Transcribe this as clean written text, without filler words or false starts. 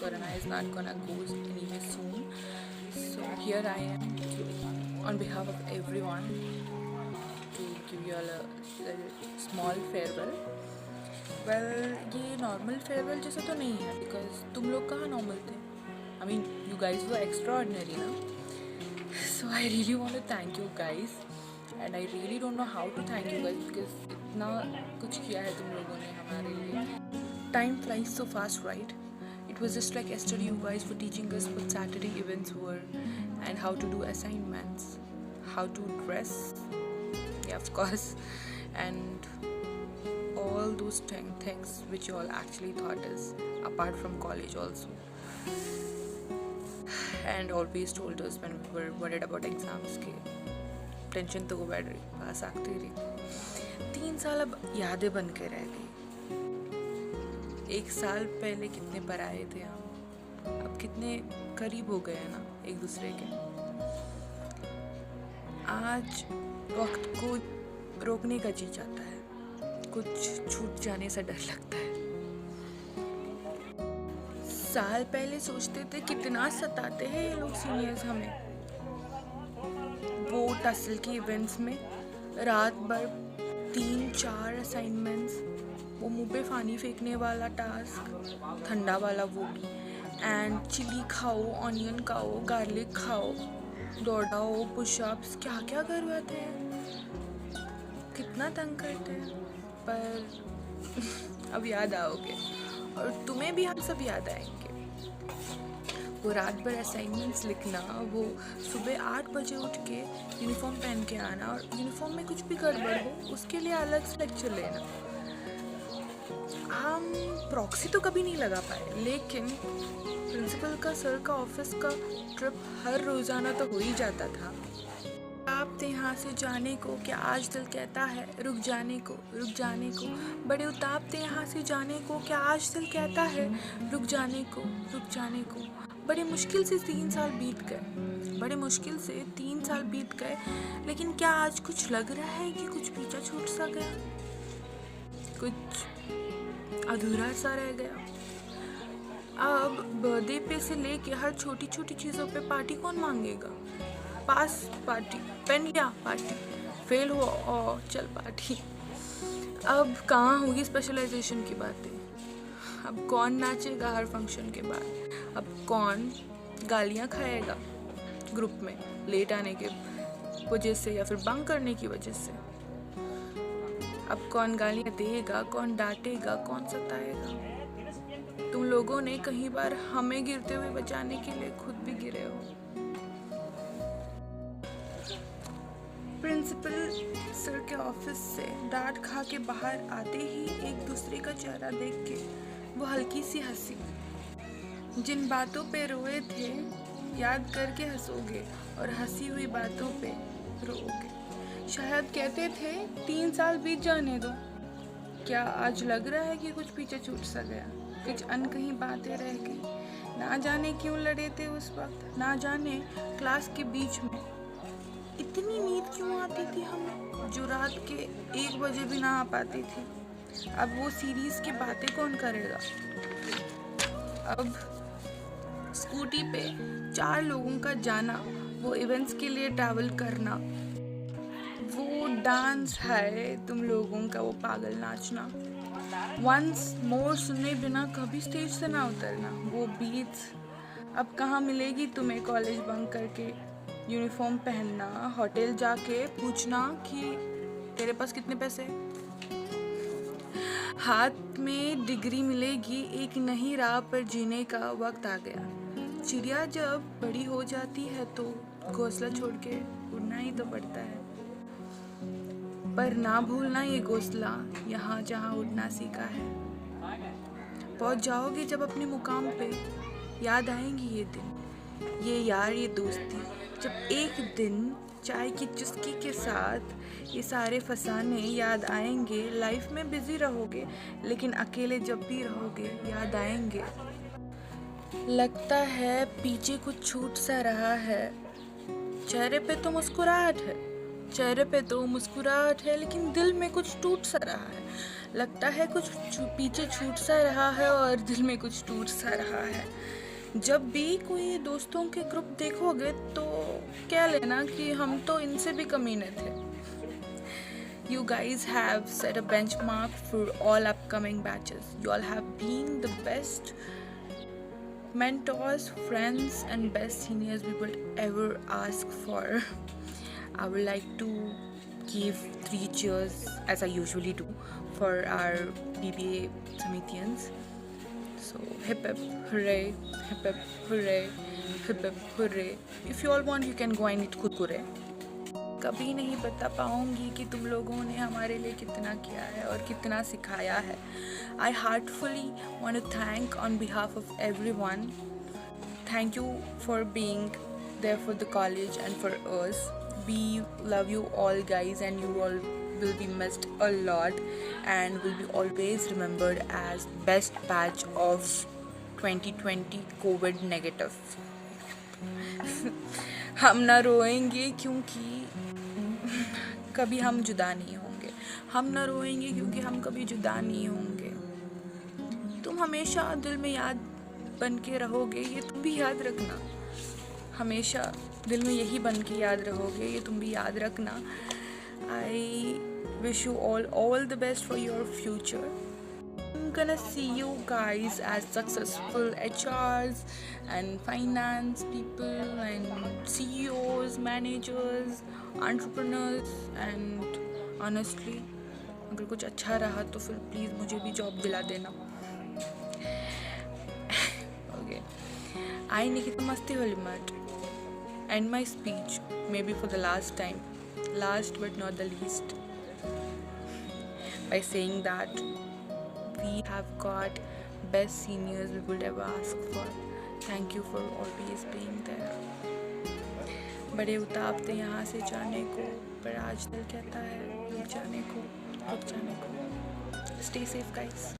corona is not gonna go anywhere soon. So here I am on behalf of everyone to give you all a small farewell. Well, ये normal farewell जैसा तो नहीं है because तुम लोग कहाँ normal थे. I mean, you guys were extraordinary ना. So I really want to thank you guys and I really don't know how to thank you guys because इतना कुछ किया है तुम लोगों ने हमारे लिए. Time flies so fast, right? It was just like yesterday you guys were teaching us what Saturday events were and how to do assignments, how to dress, yeah, of course, and all those things which you all actually taught us apart from college also. And always told us when we were worried about exams के tension तो बैठ रही पास आती रही. 3 साल अब यादें बन के रह गई. 1 साल पहले कितने पराए थे हम, अब कितने करीब हो गए हैं ना एक दूसरे के. आज वक्त को रोकने का जी चाहता है, कुछ छूट जाने से डर लगता है. साल पहले सोचते थे कितना सताते हैं ये लोग सीनियर्स हमें. वो टसल के इवेंट्स में रात भर 3-4 असाइनमेंट्स, वो मुंह पे पानी फेंकने वाला टास्क, ठंडा वाला वो भी, एंड चिली खाओ, ऑनियन खाओ, गार्लिक खाओ, दौड़ाओ, पुशअप्स, क्या क्या करवाते हैं, कितना तंग करते हैं. पर अब याद आओगे और तुम्हें भी हम सब याद आएंगे. वो रात भर असाइनमेंट्स लिखना, वो सुबह 8 बजे उठ के यूनिफॉर्म पहन के आना और यूनिफॉर्म में कुछ भी गड़बड़ हो उसके लिए अलग से लेक्चर लेना. हम प्रॉक्सी तो कभी नहीं लगा पाए लेकिन प्रिंसिपल का, सर का, ऑफिस का ट्रिप हर रोज़ाना तो हो ही जाता था. आप थे यहाँ से जाने को, क्या आज दिल कहता है रुक जाने को, रुक जाने को. बड़े उताप थे यहाँ से जाने को, क्या आज दिल कहता है रुक जाने को, रुक जाने को. बड़े मुश्किल से 3 साल बीत गए, बड़े मुश्किल से 3 साल बीत गए, लेकिन क्या आज कुछ लग रहा है कि कुछ पीछा छूट सा गया, कुछ अधूरा सा रह गया. अब बर्थडे पे से लेके हर छोटी छोटी चीज़ों पे पार्टी कौन मांगेगा. पास पार्टी, पेन या पार्टी, फेल हुआ और चल पार्टी. अब कहाँ होगी स्पेशलाइजेशन की बातें. अब कौन नाचेगा हर फंक्शन के बाद. अब कौन गालियाँ खाएगा ग्रुप में लेट आने के वजह से या फिर बंक करने की वजह से. अब कौन गालियाँ देगा, कौन डांटेगा, कौन सताएगा. तुम लोगों ने कई बार हमें गिरते हुए बचाने के लिए खुद भी गिरे हो. प्रिंसिपल सर के ऑफिस से डांट खा के बाहर आते ही एक दूसरे का चेहरा देख के वो हल्की सी हंसी. जिन बातों पे रोए थे याद करके हंसोगे और हंसी हुई बातों पे रोओगे. शायद कहते थे 3 साल बीत जाने दो. क्या आज लग रहा है कि कुछ पीछे छूट सा गया, कुछ अनकही बातें रह गई. ना जाने क्यों लड़े थे उस वक्त, ना जाने क्लास के बीच में इतनी नींद क्यों आती थी हमें जो रात के 1 बजे भी ना आ पाती थी. अब वो सीरीज की बातें कौन करेगा. अब स्कूटी पे 4 लोगों का जाना, वो इवेंट्स के लिए ट्रैवल करना, वो डांस है तुम लोगों का, वो पागल नाचना, वंस मोर सुने बिना कभी स्टेज से ना उतरना, वो बीट्स. अब कहाँ मिलेगी तुम्हें कॉलेज बंक करके यूनिफॉर्म पहनना, होटल जाके पूछना कि तेरे पास कितने पैसे. हाथ में डिग्री मिलेगी, एक नई राह पर जीने का वक्त आ गया. चिड़िया जब बड़ी हो जाती है तो घोंसला छोड़ के उड़ना ही तो पड़ता है. पर ना भूलना ये घोंसला यहाँ जहाँ उड़ना सीखा है. पहुँच जाओगे जब अपने मुकाम पे, याद आएंगी ये दिन, ये यार, ये दोस्ती. जब एक दिन चाय की चुस्की के साथ ये सारे फसाने याद आएंगे. लाइफ में बिजी रहोगे लेकिन अकेले जब भी रहोगे याद आएंगे. लगता है पीछे कुछ छूट सा रहा है, चेहरे पे तो मुस्कुराहट है चेहरे पे तो मुस्कुराहट है, लेकिन दिल में कुछ टूट सा रहा है। लगता है कुछ पीछे छूट सा रहा है और दिल में कुछ टूट सा रहा है। जब भी कोई दोस्तों के ग्रुप देखोगे तो क्या लेना कि हम तो इनसे भी कमीने थे। You guys have set a benchmark for all upcoming batches. You all have been the best mentors, friends, and best seniors we would ever ask for. I would like to give 3 cheers, as I usually do, for our BBA Samithians. So hip hip hooray, hip hip hooray, hip hip hooray. If you all want, you can go and eat kurkure. कभी नहीं बता पाऊंगी कि तुम लोगों ने हमारे लिए कितना किया है और कितना सिखाया है। I heartfully want to thank on behalf of everyone. Thank you for being there for the college and for us. We love you all guys, and you all will be missed a lot and will be always remembered as best batch of 2020 COVID negative. हम ना रोएंगे क्योंकि कभी हम जुदा नहीं होंगे। हम ना रोएंगे क्योंकि हम कभी जुदा नहीं होंगे। तुम हमेशा दिल में याद बन के रहोगे, ये तुम भी याद रखना। हमेशा दिल में यही बन के याद रहोगे, ये तुम भी याद रखना। I wish you all the best for your future. I'm gonna see you guys as successful HRs and finance people and CEOs, managers, entrepreneurs, and honestly, अगर कुछ अच्छा रहा तो फिर प्लीज़ मुझे भी जॉब दिला देना। Okay. I Nikita Masti Holimat end my speech, maybe for the last time, last but not the least, by saying that we have got best seniors we would ever ask for. Thank you for always being there. बड़े उताव थे यहाँ से जाने को, पर आज दिल कहता है रुक जाने को, रुक जाने को। Stay safe guys.